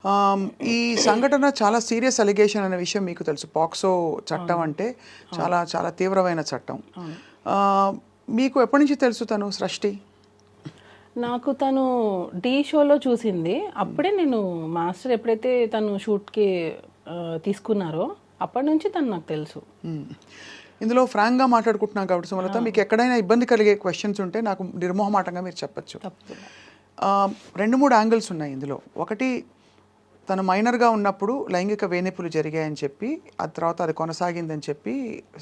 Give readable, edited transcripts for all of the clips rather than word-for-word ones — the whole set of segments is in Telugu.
ఈ సంఘటన చాలా సీరియస్ అలిగేషన్ అనే విషయం మీకు తెలుసు. పాక్సో చట్టం అంటే చాలా చాలా తీవ్రమైన చట్టం. మీకు ఎప్పటి నుంచి తెలుసు తను సృష్టి? నాకు తను ఢీ షోలో చూసింది. అప్పుడే నేను మాస్టర్ ఎప్పుడైతే తను షూట్కి తీసుకున్నారో అప్పటి నుంచి తను నాకు తెలుసు. ఇందులో ఫ్రాంక్గా మాట్లాడుకుంటున్నాం కాబట్టి సుమలత, మీకు ఎక్కడైనా ఇబ్బంది కలిగే క్వశ్చన్స్ ఉంటే నాకు నిర్మోహమాటంగా మీరు చెప్పచ్చు. 2-3 యాంగిల్స్ ఉన్నాయి ఇందులో. ఒకటి, తను మైనర్గా ఉన్నప్పుడు లైంగిక వేధింపులు జరిగాయని చెప్పి ఆ తర్వాత అది కొనసాగిందని చెప్పి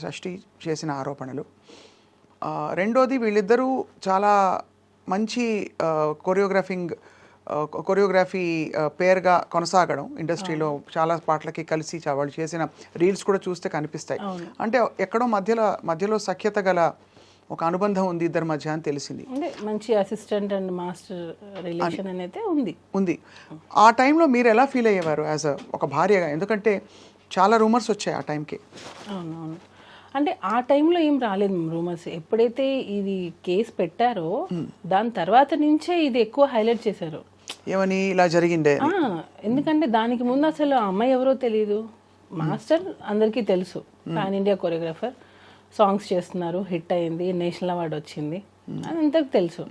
సృష్టి చేసిన ఆరోపణలు. రెండోది, వీళ్ళిద్దరూ చాలా మంచి కొరియోగ్రఫీ పేరుగా కొనసాగడం, ఇండస్ట్రీలో చాలా పాటలకి కలిసి వాళ్ళు చేసిన రీల్స్ కూడా చూస్తే కనిపిస్తాయి. అంటే ఎక్కడో మధ్యలో సఖ్యత గల ఒక అనుబంధం ఉంది ఇద్దరి మధ్య అని తెలిసింది. మంచి అసిస్టెంట్ అండ్ మాస్టర్ రిలేషన్ అనేది ఉంది. ఆ టైంలో మీరు ఎలా ఫీల్ అయ్యేవారు యాజ్ ఒక భార్యగా? ఎందుకంటే చాలా రూమర్స్ వచ్చాయి ఆ టైంకి. అవునవును, అంటే ఆ టైంలో ఏం రాలేదు రూమర్స్. ఎప్పుడైతే ఇది కేసు పెట్టారో దాని తర్వాత నుంచే ఇది ఎక్కువ హైలైట్ చేశారు. ఏమని ఇలా జరిగిందే? ఎందుకంటే దానికి ముందు అసలు ఆ అమ్మాయి ఎవరో తెలియదు. మాస్టర్ అందరికీ తెలుసు, పాన్ ఇండియా కొరియోగ్రాఫర్, సాంగ్స్ చేస్తున్నారు, హిట్ అయింది, నేషనల్ అవార్డు వచ్చింది, అది అందరికి తెలుసు.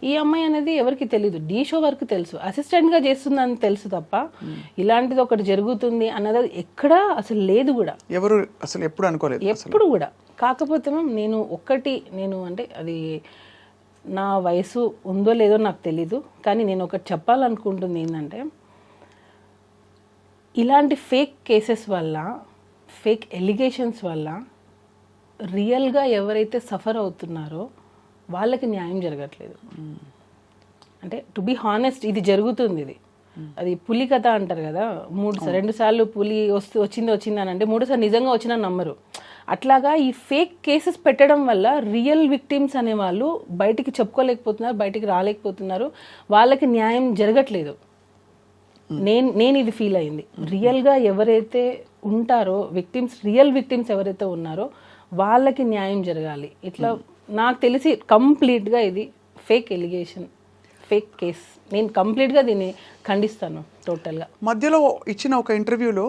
ఈ అమ్మాయి అనేది ఎవరికి తెలీదు. ఢీ షో వరకు తెలుసు, అసిస్టెంట్గా చేస్తుందని తెలుసు తప్ప ఇలాంటిది ఒకటి జరుగుతుంది అన్నది ఎక్కడా అసలు లేదు కూడా. ఎవరు అసలు ఎప్పుడు అనుకోలేదు ఎప్పుడు కూడా. కాకపోతే నేను అంటే అది నా వయసు ఉందో లేదో నాకు తెలీదు, కానీ నేను ఒకటి చెప్పాలనుకుంటుంది ఏంటంటే, ఇలాంటి ఫేక్ కేసెస్ వల్ల, ఫేక్ ఎలిగేషన్స్ వల్ల రియల్గా ఎవరైతే సఫర్ అవుతున్నారో వాళ్ళకి న్యాయం జరగట్లేదు. అంటే టు బీ హానెస్ట్, ఇది జరుగుతుంది. అది పులి కథ అంటారు కదా, 2 సార్లు పులి వచ్చింది అని అంటే 3సారి నిజంగా వచ్చినా నమ్మరు. అట్లాగా ఈ ఫేక్ కేసెస్ పెట్టడం వల్ల రియల్ విక్టిమ్స్ అనేవాళ్ళు బయటికి చెప్పుకోలేకపోతున్నారు, బయటికి రాలేకపోతున్నారు, వాళ్ళకి న్యాయం జరగట్లేదు. నేను ఇది ఫీల్ అయింది. రియల్గా ఎవరైతే ఉంటారో రియల్ విక్టిమ్స్ ఎవరైతే ఉన్నారో వాళ్ళకి న్యాయం జరగాలి. ఇట్లా నాకు తెలిసి కంప్లీట్గా ఇది ఫేక్ ఎలిగేషన్, ఫేక్ కేస్. నేను కంప్లీట్గా దీన్ని ఖండిస్తాను టోటల్గా. మధ్యలో ఇచ్చిన ఒక ఇంటర్వ్యూలో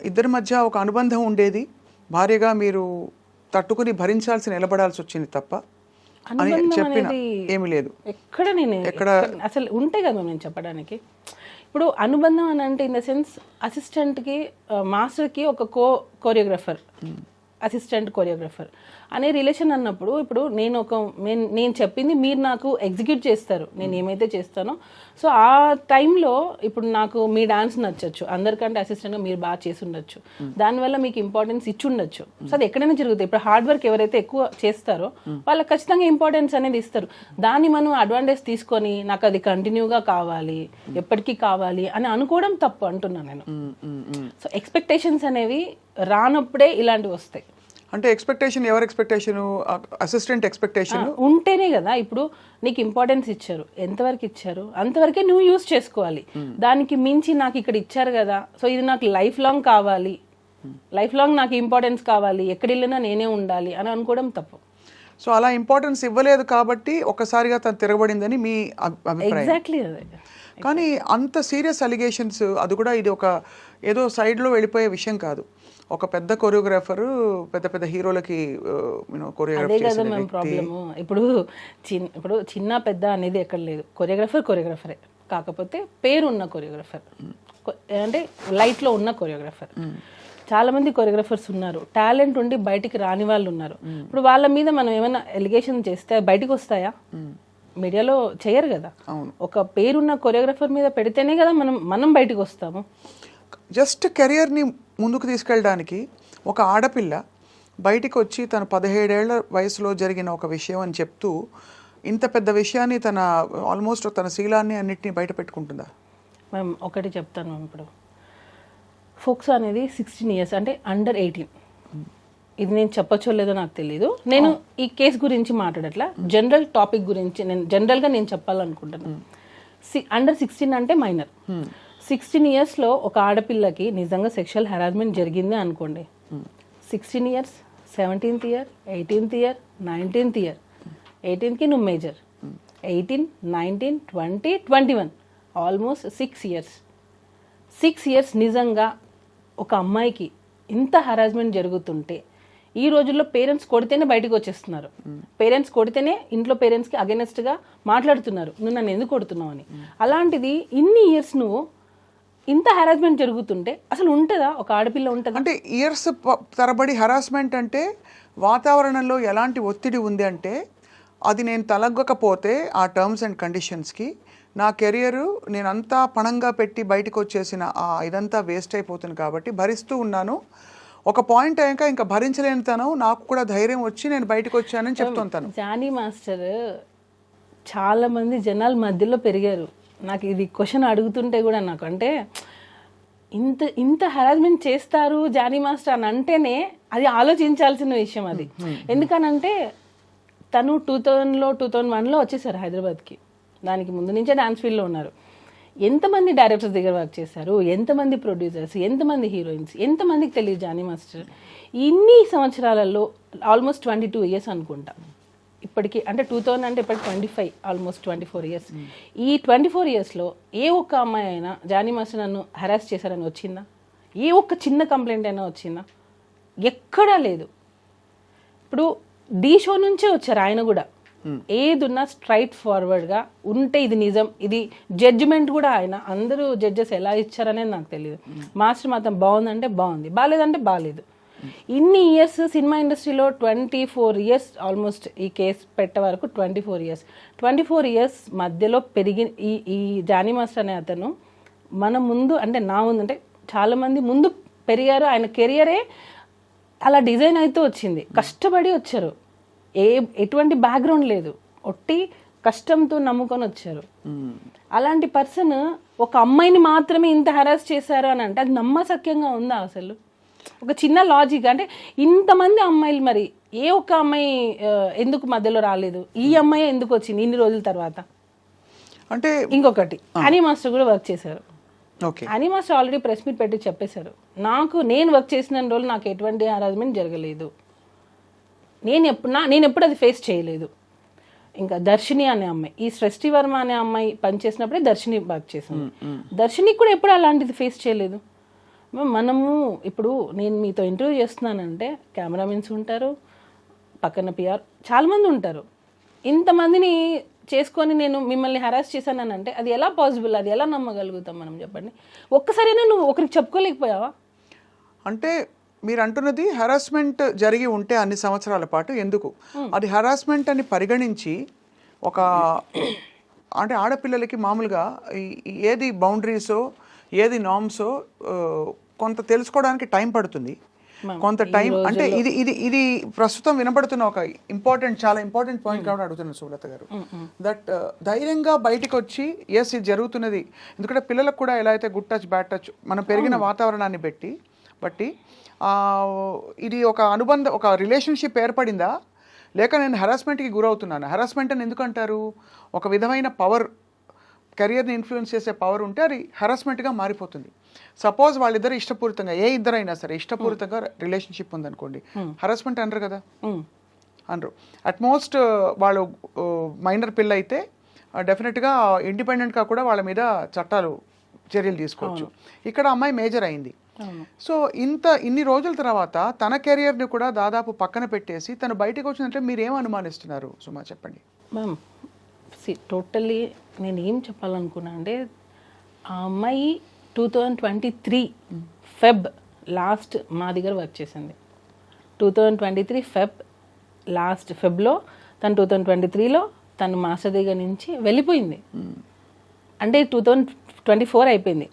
ఇద్దరి మధ్య ఒక అనుబంధం ఉండేది, భార్యగా మీరు తట్టుకుని భరించాల్సి నిలబడాల్సి వచ్చింది తప్ప అని చెప్పిన ఏమీ లేదు. ఎక్కడ అసలు ఉంటే కదా నేను చెప్పడానికి. ఇప్పుడు అనుబంధం అని అంటే ఇన్ ద సెన్స్ అసిస్టెంట్కి మాస్టర్కి ఒక కోరియోగ్రాఫర్, అసిస్టెంట్ కొరియోగ్రాఫర్ అనే రిలేషన్ అన్నప్పుడు, ఇప్పుడు నేను చెప్పింది మీరు నాకు ఎగ్జిక్యూట్ చేస్తారు, నేను ఏమైతే చేస్తానో. సో ఆ టైంలో ఇప్పుడు నాకు మీ డాన్స్ నచ్చచ్చు, అందరికంటే అసిస్టెంట్గా మీరు బాగా చేసి ఉండొచ్చు, దానివల్ల మీకు ఇంపార్టెన్స్ ఇచ్చి ఉండొచ్చు. సో అది ఎక్కడైనా జరుగుతుంది. ఇప్పుడు హార్డ్ వర్క్ ఎవరైతే ఎక్కువ చేస్తారో వాళ్ళకి ఖచ్చితంగా ఇంపార్టెన్స్ అనేది ఇస్తారు. దాన్ని మనం అడ్వాంటేజ్ తీసుకొని నాకు అది కంటిన్యూగా కావాలి, ఎప్పటికీ కావాలి అని అనుకోవడం తప్పు అంటున్నాను నేను. సో ఎక్స్పెక్టేషన్స్ అనేవి రానప్పుడే ఇలాంటివి వస్తాయి. అంటే ఎక్స్పెక్టేషన్, ఎవరి ఎక్స్పెక్టేషన్? అసిస్టెంట్ ఎక్స్పెక్టేషన్ ఉంటేనే కదా. ఇప్పుడు నీకు ఇంపార్టెన్స్ ఇచ్చారు, ఎంతవరకు ఇచ్చారు అంతవరకే నువ్వు యూజ్ చేసుకోవాలి. దానికి మించి నాకు ఇక్కడ ఇచ్చారు కదా, సో ఇది నాకు లైఫ్ లాంగ్ కావాలి, లైఫ్ లాంగ్ నాకు ఇంపార్టెన్స్ కావాలి, ఎక్కడ వెళ్ళినా నేనే ఉండాలి అని అనుకోవడం తప్పు. సో అలా ఇంపార్టెన్స్ ఇవ్వలేదు కాబట్టి ఒక్కసారిగా తను తిరగబడిందని మీ అభిప్రాయం? ఎగ్జాక్ట్లీ అదే. కానీ అంత సీరియస్ అలిగేషన్స్, అది కూడా ఇది ఒక ఏదో సైడ్లో వెళ్ళిపోయే విషయం కాదు. ఒక పెద్ద కొరియోగ్రాఫర్ పెద్ద హీరోలకి అదే కదా మేము ప్రాబ్లము. ఇప్పుడు చిన్న పెద్ద అనేది ఎక్కడ లేదు. కొరియోగ్రాఫరే, కాకపోతే పేరున్న కొరియోగ్రాఫర్, అంటే లైట్లో ఉన్న కొరియోగ్రాఫర్. చాలా మంది కొరియోగ్రాఫర్స్ ఉన్నారు, టాలెంట్ ఉండి బయటికి రాని వాళ్ళు ఉన్నారు. ఇప్పుడు వాళ్ళ మీద మనం ఏమైనా ఎలిగేషన్ చేస్తే బయటకు వస్తాయా? మీడియాలో చేయరు కదా. ఒక పేరున్న కొరియోగ్రాఫర్ మీద పెడితేనే కదా మనం బయటకు వస్తాము. జస్ట్ కెరియర్ని ముందుకు తీసుకెళ్ళడానికి ఒక ఆడపిల్ల బయటికి వచ్చి తన 17 ఏళ్ల వయసులో జరిగిన ఒక విషయం అని చెప్తూ ఇంత పెద్ద విషయాన్ని ఆల్మోస్ట్ తన శీలాన్ని అన్నిటినీ బయట పెట్టుకుంటుందా? మ్యామ్ ఒకటి చెప్తాను మ్యామ్. ఇప్పుడు ఫోక్సో అనేది 16 years, అంటే అండర్ 18. ఇది నేను చెప్పచ్చో లేదో నాకు తెలియదు. నేను ఈ కేసు గురించి మాట్లాడట్లా, జనరల్ టాపిక్ గురించి జనరల్గా నేను చెప్పాలనుకుంటున్నాను. అండర్ 16 అంటే మైనర్. 16 yearsలో ఒక ఆడపిల్లకి నిజంగా సెక్షువల్ హెరాస్మెంట్ జరిగింది అనుకోండి. 16 years, 17th year, 18th year, 19th year, 18కి నువ్వు మేజర్, 18, 19, 20, 21, ఆల్మోస్ట్ 6 years. 6 years నిజంగా ఒక అమ్మాయికి ఇంత హరాస్మెంట్ జరుగుతుంటే ఈ రోజుల్లో పేరెంట్స్ కొడితేనే బయటకు వచ్చేస్తున్నారు. పేరెంట్స్ కొడితేనే ఇంట్లో పేరెంట్స్కి అగెనెస్ట్గా మాట్లాడుతున్నారు, నువ్వు నన్ను ఎందుకు కొడుతున్నావు అని. అలాంటిది ఇన్ని ఇయర్స్ నువ్వు ఇంత హరాస్మెంట్ జరుగుతుంటే అసలు ఉంటుందా ఒక ఆడపిల్ల ఉంటుందా? అంటే ఇయర్స్ తరబడి హరాస్మెంట్ అంటే వాతావరణంలో ఎలాంటి ఒత్తిడి ఉంది అంటే అది నేను తలగ్గకపోతే ఆ టర్మ్స్ అండ్ కండిషన్స్కి నా కెరియరు నేనంతా పణంగా పెట్టి బయటకు వచ్చేసిన ఇదంతా వేస్ట్ అయిపోతుంది కాబట్టి భరిస్తూ ఉన్నాను. ఒక పాయింట్ అయ్యాక ఇంకా భరించలేని తను నాకు కూడా ధైర్యం వచ్చి నేను బయటకు వచ్చానని చెప్తుంటాను. జానీ మాస్టర్ చాలా మంది జనాల మధ్యలో పెరిగారు. నాకు ఇది క్వశ్చన్ అడుగుతుంటే కూడా నాకు అంటే ఇంత హరాస్మెంట్ చేస్తారు జానీ మాస్టర్ అని అంటేనే అది ఆలోచించాల్సిన విషయం అది. ఎందుకనంటే తను 2001లో వచ్చేసారు హైదరాబాద్కి. దానికి ముందు నుంచే డాన్స్ ఫీల్డ్లో ఉన్నారు. ఎంతమంది డైరెక్టర్స్ దగ్గర వర్క్ చేశారు, ఎంతమంది ప్రొడ్యూసర్స్, ఎంతమంది హీరోయిన్స్, ఎంతమందికి తెలియదు జానీ మాస్టర్. ఇన్ని సంవత్సరాలలో ఆల్మోస్ట్ 22 years అనుకుంటా ఇప్పటికి. అంటే 2000 అంటే ఇప్పటికి 25, ఆల్మోస్ట్ 24 years. ఈ 24 yearsలో ఏ ఒక్క అమ్మాయి అయినా జానీ మాస్టర్ నన్ను హెరాస్ చేశారని వచ్చిందా? ఏ ఒక్క చిన్న కంప్లైంట్ అయినా వచ్చిందా? ఎక్కడా లేదు. ఇప్పుడు ఢీ షో నుంచే వచ్చారు ఆయన కూడా. ఏదున్నా స్ట్రైట్ ఫార్వర్డ్గా ఉంటే ఇది నిజం, ఇది జడ్జిమెంట్ కూడా ఆయన అందరూ జడ్జెస్ ఎలా ఇచ్చారనేది నాకు తెలియదు. మాస్టర్ మాత్రం బాగుందంటే బాగుంది, బాగాలేదంటే బాగాలేదు. ఇన్ని ఇయర్స్ సినిమా ఇండస్ట్రీలో 24 years ఆల్మోస్ట్ ఈ కేసు పెట్టే వరకు 24 years మధ్యలో పెరిగి ఈ జానీ మాస్టర్ అనే అతను మన ముందు అంటే నా ముందు అంటే చాలామంది ముందు పెరిగారు. ఆయన కెరియరే అలా డిజైన్ అయితే వచ్చింది, కష్టపడి వచ్చారు, ఎటువంటి బ్యాక్గ్రౌండ్ లేదు, ఒట్టి కష్టంతో నమ్ముకొని వచ్చారు. అలాంటి పర్సన్ ఒక అమ్మాయిని మాత్రమే ఇంత హెరాస్ చేశారు అని అంటే అది నమ్మశక్యంగా ఉందా అసలు? ఒక చిన్న లాజిక్ అంటే ఇంతమంది అమ్మాయిలు మరి ఏ ఒక్క అమ్మాయి ఎందుకు మధ్యలో రాలేదు, ఈ అమ్మాయి ఎందుకు వచ్చింది ఇన్ని రోజుల తర్వాత? అంటే ఇంకొకటి హనీ మాస్టర్ కూడా వర్క్ చేశారు. Honey master already press meet పెట్టి చెప్పేశారు, నేను వర్క్ చేసిన రోజులు నాకు ఎటువంటి హరాస్మెంట్ జరగలేదు, నేను ఎప్పుడు అది ఫేస్ చేయలేదు. ఇంకా దర్శిని అనే అమ్మాయి, ఈ సృష్టి వర్మ అనే అమ్మాయి పనిచేసినప్పుడే దర్శిని వర్క్ చేసింది. దర్శినికి కూడా ఎప్పుడు అలాంటిది ఫేస్ చేయలేదు. మనము ఇప్పుడు నేను మీతో ఇంటర్వ్యూ చేస్తున్నానంటే కెమెరామెన్స్ ఉంటారు, పక్కన పిఆర్ చాలామంది ఉంటారు. ఇంతమందిని చేసుకొని నేను మిమ్మల్ని హరాస్ చేశానని అంటే అది ఎలా పాసిబుల్, అది ఎలా నమ్మగలుగుతాం మనం చెప్పండి? ఒక్కసారైనా నువ్వు ఒకరికి చెప్పుకోలేకపోయావా? అంటే మీరు అంటున్నది హరాస్మెంట్ జరిగి ఉంటే అన్ని సంవత్సరాల పాటు ఎందుకు అది హరాస్మెంట్ అని పరిగణించి ఒక అంటే ఆడపిల్లలకి మామూలుగా ఏది బౌండరీసో ఏది నార్మ్సో కొంత తెలుసుకోవడానికి టైం పడుతుంది, కొంత టైం. అంటే ఇది ఇది ఇది ప్రస్తుతం వినబడుతున్న ఒక చాలా ఇంపార్టెంట్ పాయింట్ కాబట్టి అడుగుతున్నాను సుబ్రత గారు. దట్ ధైర్యంగా బయటకు వచ్చి ఎస్ ఇది జరుగుతున్నది. ఎందుకంటే పిల్లలకు కూడా ఎలా అయితే గుడ్ టచ్ బ్యాడ్ టచ్ మనం పెరిగిన వాతావరణాన్ని బట్టి ఇది ఒక అనుబంధం, ఒక రిలేషన్షిప్ ఏర్పడిందా, లేక నేను హెరాస్మెంట్కి గురవుతున్నాను. హెరాస్మెంట్ అని ఎందుకు అంటారు? ఒక విధమైన పవర్, కెరియర్ని ఇన్ఫ్లుయెన్స్ చేసే పవర్ ఉంటే అది హెరాస్మెంట్గా మారిపోతుంది. సపోజ్ వాళ్ళిద్దరు ఇష్టపూరితంగా, ఏ ఇద్దరైనా సరే ఇష్టపూరితంగా రిలేషన్షిప్ ఉందనుకోండి, హెరాస్మెంట్ అనరు కదా, అనరు. అట్మోస్ట్ వాళ్ళు మైనర్ పిల్ల అయితే డెఫినెట్గా ఇండిపెండెంట్గా కూడా వాళ్ళ మీద చర్యలు తీసుకోవచ్చు. ఇక్కడ అమ్మాయి మేజర్ అయింది. సో ఇన్ని రోజుల తర్వాత తన కెరియర్ని కూడా దాదాపు పక్కన పెట్టేసి తను బయటకు వచ్చినట్లే మీరు ఏం అనుమానిస్తున్నారు సుమా, చెప్పండి. మ్యామ్ టోటల్లీ నేను ఏం చెప్పాలనుకున్నా అంటే ఆ అమ్మాయి 2023 Feb లాస్ట్ మా దగ్గర వర్క్ చేసింది. 2023 Febలో తను 2023లో తను మాస్టర్ దగ్గర నుంచి వెళ్ళిపోయింది. అంటే 2024 అయిపోయింది.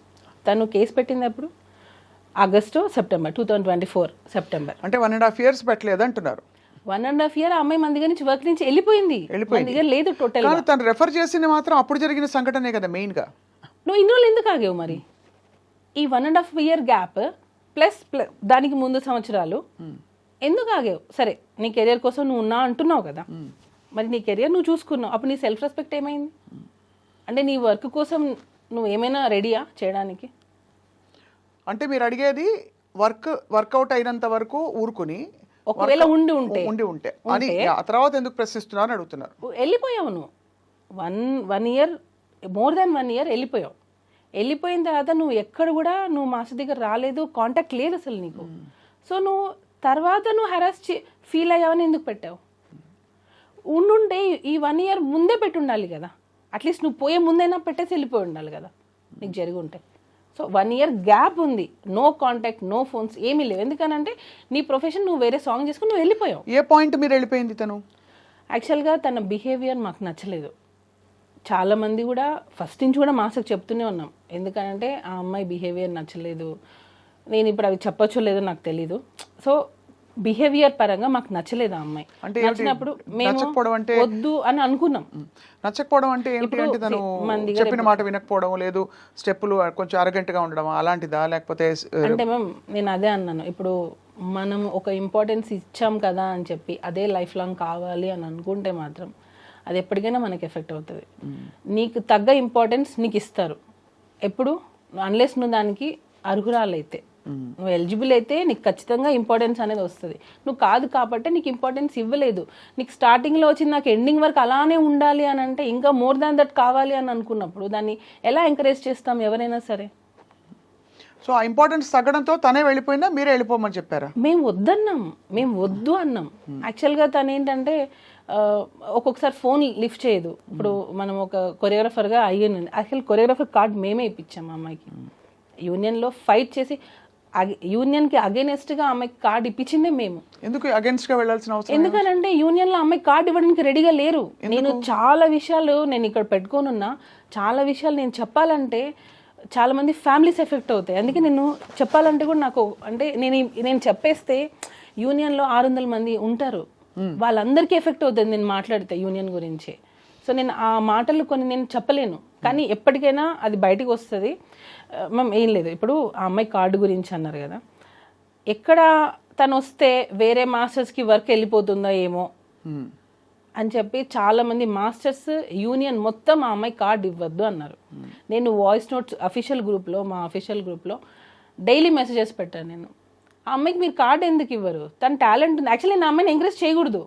తను కేసు పెట్టింది అప్పుడు ఆగస్టు సెప్టెంబర్ 2024 సెప్టెంబర్. అంటే 1.5 years పెట్టలేదు అంటున్నారు. 1.5 year అమ్మాయి మన దగ్గర నుంచి వర్క్ నుంచి వెళ్ళిపోయింది, మన దగ్గర లేదు టోటల్. తను రెఫర్ చేసింది మాత్రం అప్పుడు జరిగిన సంఘటనే కదా మెయిన్గా. నువ్వు ఇన్ని రోజులు ఎందుకు ఆగావు మరి? ఈ 1.5 year గ్యాప్ ప్లస్ దానికి ముందు సంవత్సరాలు ఎందుకు ఆగావు? సరే నీ కెరియర్ కోసం నువ్వు ఉన్నా అంటున్నావు కదా, మరి నీ కెరియర్ నువ్వు చూసుకున్నావు, అప్పుడు నీ సెల్ఫ్ రెస్పెక్ట్ ఏమైంది? అంటే నీ వర్క్ కోసం నువ్వు ఏమైనా రెడీయా చేయడానికి? అంటే మీరు అడిగేది వర్కౌట్ అయినంత వరకు ఊరుకుని ఒకవేళ ఉండి ఉంటే అని ఆ తర్వాత ఎందుకు ప్రశ్నిస్తున్నారు అడుగుతున్నారు. వెళ్ళిపోయావు నువ్వు, 1 year మోర్ దాన్ 1 year వెళ్ళిపోయావు. వెళ్ళిపోయిన తర్వాత నువ్వు ఎక్కడ కూడా నువ్వు మాస్టర్ దగ్గర రాలేదు, కాంటాక్ట్ లేదు అసలు నీకు. సో నువ్వు తర్వాత నువ్వు హెరాస్ ఫీల్ అయ్యావని ఎందుకు పెట్టావు? ఉండుంటే ఈ 1 year ముందే పెట్టి ఉండాలి కదా, అట్లీస్ట్ నువ్వు పోయే ముందైనా పెట్టేసి వెళ్ళిపోయి ఉండాలి కదా నీకు జరిగి ఉంటే. సో 1 year గ్యాప్ ఉంది, నో కాంటాక్ట్, నో ఫోన్స్, ఏమీ లేవు. ఎందుకనంటే నీ ప్రొఫెషన్, నువ్వు వేరే సాంగ్ చేసుకుని నువ్వు వెళ్ళిపోయావు. ఏ పాయింట్ మీరు వెళ్ళిపోయింది తను? యాక్చువల్గా తన బిహేవియర్ మాకు నచ్చలేదు. చాలామంది కూడా ఫస్ట్ నుంచి కూడా మాస్టర్కి చెప్తూనే ఉన్నాం, ఎందుకంటే ఆ అమ్మాయి బిహేవియర్ నచ్చలేదు. నేను ఇప్పుడు అవి చెప్పొచ్చో లేదో నాకు తెలీదు. సో బిహేవియర్ పరంగా మాకు నచ్చలేదు ఆ అమ్మాయి. అంటే నచ్చినప్పుడు మేము వద్దు అని అనుకున్నాం. నచ్చకపోవడం అంటే ఏంటి? అంటే తను చెప్పిన మాట వినకపోవడం, లేదు స్టెప్పులు కొంచెం అరగంట్ గా ఉండడం అలాంటిదా, లేకపోతే? అంటే మ్యామ్ నేను అదే అన్నాను, ఇప్పుడు మనం ఒక ఇంపార్టెన్స్ ఇచ్చాం కదా అని చెప్పి అదే లైఫ్ లాంగ్ కావాలి అని అనుకుంటే మాత్రం అది ఎప్పటికైనా మనకి ఎఫెక్ట్ అవుతుంది. నీకు తగ్గ ఇంపార్టెన్స్ నీకు ఇస్తారు ఎప్పుడు, అన్లెస్ నువ్వు దానికి అర్హురాలైతే, నువ్వు ఎలిజిబుల్ అయితే నీకు ఖచ్చితంగా ఇంపార్టెన్స్ అనేది వస్తుంది. నువ్వు కాదు కాబట్టి నీకు ఇంపార్టెన్స్ ఇవ్వలేదు. నీకు స్టార్టింగ్లో వచ్చి నాకు ఎండింగ్ వరకు అలానే ఉండాలి అని అంటే, ఇంకా మోర్ దాన్ దట్ కావాలి అని అనుకున్నప్పుడు దాన్ని ఎలా ఎంకరేజ్ చేస్తాం ఎవరైనా సరే? సో ఆ ఇంపార్టెన్స్ తగ్గడంతో తనే వెళ్ళిపోయిందా, మీరే వెళ్ళిపోమని చెప్పారా? మేము వద్దన్నాం, మేము వద్దు అన్నాం. యాక్చువల్గా తను ఏంటంటే ఒక్కొక్కసారి ఫోన్ లిఫ్ట్ చేయదు. ఇప్పుడు మనం ఒక కొరియోగ్రాఫర్గా అయ్యింది, యాక్చువల్ కొరియోగ్రాఫర్ కార్డ్ మేమే ఇప్పించాం అమ్మాయికి. యూనియన్లో ఫైట్ చేసి యూనియన్కి అగేనెస్ట్గా అమ్మాయికి కార్డ్ ఇప్పించిందే మేము. ఎందుకు అగేన్స్ట్గా వెళ్ళాల్సిన అవసరం? ఎందుకనంటే యూనియన్లో అమ్మాయి కార్డు ఇవ్వడానికి రెడీగా లేరు. నేను చాలా విషయాలు నేను ఇక్కడ పెట్టుకోనున్నా, చాలా విషయాలు నేను చెప్పాలంటే చాలా మంది ఫ్యామిలీస్ ఎఫెక్ట్ అవుతాయి. అందుకే నేను చెప్పాలంటే కూడా నాకు అంటే నేను చెప్పేస్తే యూనియన్లో 600 మంది ఉంటారు, వాళ్ళందరికీ ఎఫెక్ట్ అవుతుంది నేను మాట్లాడితే యూనియన్ గురించి. సో నేను ఆ మాటలు కొన్ని నేను చెప్పలేను, కానీ ఎప్పటికైనా అది బయటకు వస్తుంది. మ్యామ్ ఏం లేదు, ఇప్పుడు ఆ అమ్మాయి కార్డు గురించి అన్నారు కదా, ఎక్కడ తను వస్తే వేరే మాస్టర్స్కి వర్క్ వెళ్ళిపోతుందో ఏమో అని చెప్పి చాలామంది మాస్టర్స్ యూనియన్ మొత్తం ఆ అమ్మాయి కార్డు ఇవ్వద్దు అన్నారు. నేను వాయిస్ నోట్స్ అఫీషియల్ గ్రూప్లో, మా అఫీషియల్ గ్రూప్లో డైలీ మెసేజెస్ పెట్టాను. నేను ఆ అమ్మాయికి మీరు కార్డు ఎందుకు ఇవ్వరు, తన టాలెంట్ ఉంది. యాక్చువల్లీ నేను అమ్మాయిని ఎంకరేజ్ చేయకూడదు.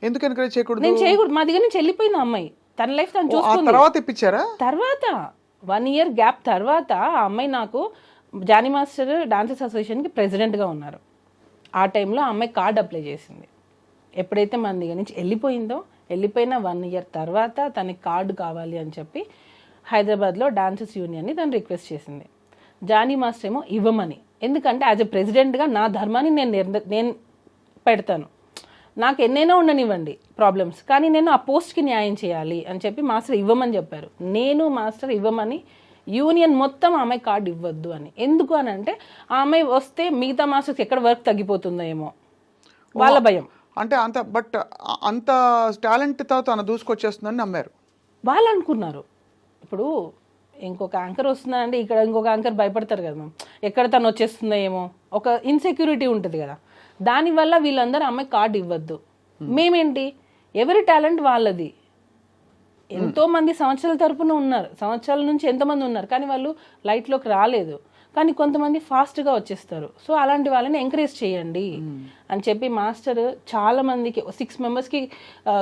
ఎందుకు ఎంకరేజ్ చేయకూడదు? నేను చేయకూడదు, మా దగ్గర నుంచి వెళ్ళిపోయింది ఆ అమ్మాయి, తన లైఫ్ తను చూసుకుంది. తర్వాత ఇప్పించారా? తర్వాత 1 year గ్యాప్ తర్వాత ఆ అమ్మాయి నాకు జానీ మాస్టర్ డాన్సర్స్ అసోసియేషన్కి ప్రెసిడెంట్గా ఉన్నారు. ఆ టైంలో ఆ అమ్మాయి కార్డు అప్లై చేసింది. ఎప్పుడైతే మన దగ్గర నుంచి వెళ్ళిపోయిన 1 year తర్వాత తనకి కార్డు కావాలి అని చెప్పి హైదరాబాద్లో డాన్సర్స్ యూనియన్ని తను రిక్వెస్ట్ చేసింది. జానీ మాస్టర్ ఏమో ఇవ్వమని, ఎందుకంటే యాజ్ ఎ ప్రెసిడెంట్గా నా ధర్మాన్ని నేను పెడతాను, నాకు ఎన్నైనా ఉండనివ్వండి ప్రాబ్లమ్స్, కానీ నేను ఆ పోస్ట్కి న్యాయం చేయాలి అని చెప్పి మాస్టర్ ఇవ్వమని చెప్పారు. నేను మాస్టర్ ఇవ్వమని, యూనియన్ మొత్తం ఆమె కార్డు ఇవ్వద్దు అని. ఎందుకు అని అంటే ఆ అమ్మాయి వస్తే మిగతా మాస్టర్స్ ఎక్కడ వర్క్ తగ్గిపోతుందో ఏమో వాళ్ళ భయం. అంటే అంత టాలెంట్తో తను దూసుకొచ్చేస్తుందని నమ్మారు వాళ్ళు అనుకున్నారు. ఇప్పుడు ఇంకొక యాంకర్ వస్తుందంటే ఇక్కడ ఇంకొక యాంకర్ భయపడతారు కదా మ్యామ్, ఎక్కడ తను వచ్చేస్తుందో ఏమో ఒక ఇన్సెక్యూరిటీ ఉంటుంది కదా, దానివల్ల వీళ్ళందరూ అమ్మాయి కార్డు ఇవ్వద్దు. మేమేంటి, ఎవరి టాలెంట్ వాళ్ళది. ఎంతోమంది సంవత్సరాల తరపున ఉన్నారు, సంవత్సరాల నుంచి ఎంతోమంది ఉన్నారు, కానీ వాళ్ళు లైట్లోకి రాలేదు. కానీ కొంతమంది ఫాస్ట్గా వచ్చేస్తారు. సో అలాంటి వాళ్ళని ఎంకరేజ్ చేయండి అని చెప్పి మాస్టర్ చాలా మందికి 6 members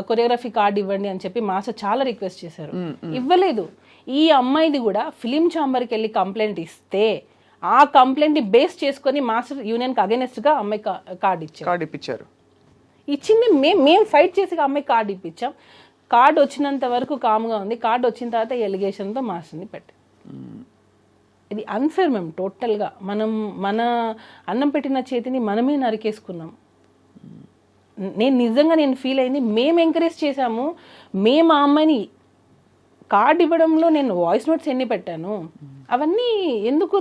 కొరియోగ్రఫీ కార్డు ఇవ్వండి అని చెప్పి మాస్టర్ చాలా రిక్వెస్ట్ చేశారు, ఇవ్వలేదు. ఈ అమ్మాయిది కూడా ఫిలిం ఛాంబర్కి వెళ్ళి కంప్లైంట్ ఇస్తే ఆ కంప్లైంట్ బేస్ చేసుకొని మాస్టర్ యూనియన్కి అగేనెస్ట్గా అమ్మాయి కార్డు ఇప్పించారు. ఇచ్చింది మేము ఫైట్ చేసి అమ్మాయి కార్డు ఇప్పించాం. కార్డు వచ్చినంత వరకు కామ్గా ఉంది. కార్డు వచ్చిన తర్వాత ఎలిగేషన్తో మాస్టర్ని పెట్టాం. ఇది అన్ఫేర్ మేము టోటల్గా. మన అన్నం పెట్టిన చేతిని మనమే నరికేసుకున్నాం. నేను ఫీల్ అయింది, మేము ఎంకరేజ్ చేశాము. మేము ఆ అమ్మాయిని కార్డు ఇవ్వడంలో నేను వాయిస్ నోట్స్ ఎన్ని పెట్టాను అవన్నీ ఎందుకు